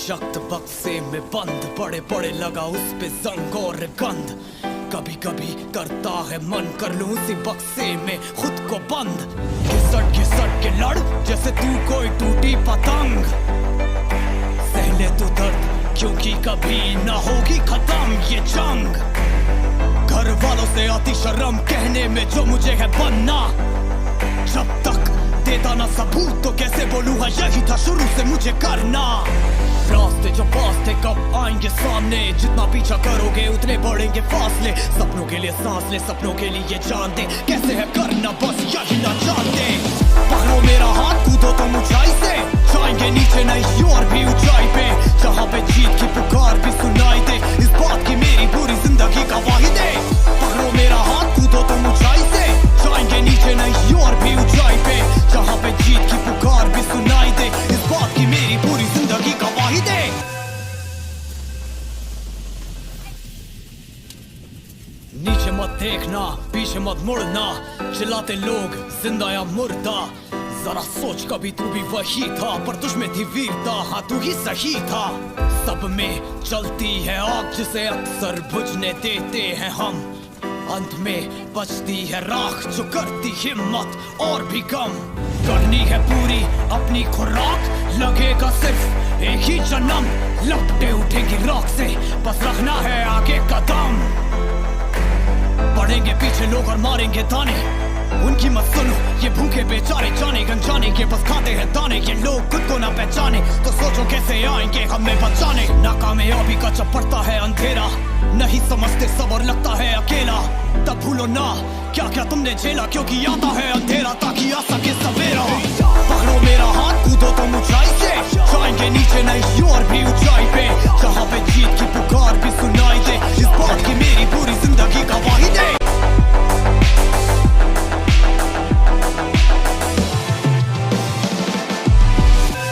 शक्त बक्से में बंद, बड़े बड़े लगा उस पे जंग और गंध। कभी कभी करता है मन कर लूं उसी बक्से में खुद को बंद। घिसट के लड़ जैसे तू कोई टूटी पतंग। सहले तू दर्द क्योंकि कभी ना होगी खत्म ये जंग। घर वालों से आती शर्म कहने में जो मुझे है बनना। जब तक देता ना सबूत तो कैसे बोलूं, है यही था शुरू से मुझे करना। रास्ते जो पास थे कब आएंगे सामने, जितना पीछा करोगे उतने बढ़ेंगे फासले। सपनों के लिए सांस ले, सपनों के लिए जान दे, कैसे है करना बस यही ना जानते। पकड़ो मेरा हाथ कूदो तुम ऊंचाई से, जाएंगे नीचे नहीं और भी ऊंचाई पे। जहाँ पे जीत की पुकार भी सुनाई दे, इस बात की मेरी पूरी जिंदगी गवाही दे। पकड़ो मेरा हाथ कूदो तुम ऊंचाई से, जाएंगे नीचे नहीं और भी ऊंचाई पे। जहाँ पे जीत की पुकार भी सुनाई दे, इस बात की मेरी पूरी जिंदगी गवाही दे। नीचे मत देखना, पीछे मत मुड़ना, चिल्लाते लोग जिंदा या मुर्दा। जरा सोच कभी तू भी वही था, पर तुझ में थी वीरता, हाँ तू ही सही था। सब में चलती है आग जिसे अक्सर बुझने देते हैं हम। अंत में बचती है राख जो करती हिम्मत और भी कम। करनी है पूरी अपनी खुराक, लगेगा सिर्फ एक ही जन्म। लपटे उठेगी राख से, बस रखना है आगे कदम। बढ़ेंगे पीछे लोग और मारेंगे ताने, उनकी मत सुनो ये भूखे बेचारे। जाने गंजाने के बस खाते हैं दाने, ये लोग खुद को ना पहचाने तो सोचो कैसे आएंगे हमें बचाने। नाकामयाबी का जब पड़ता है अंधेरा, नहीं समझते सबर लगता है अकेला। तब भूलो ना क्या क्या तुमने झेला, क्योंकि आता है अंधेरा ताकि आ सके सवेरा।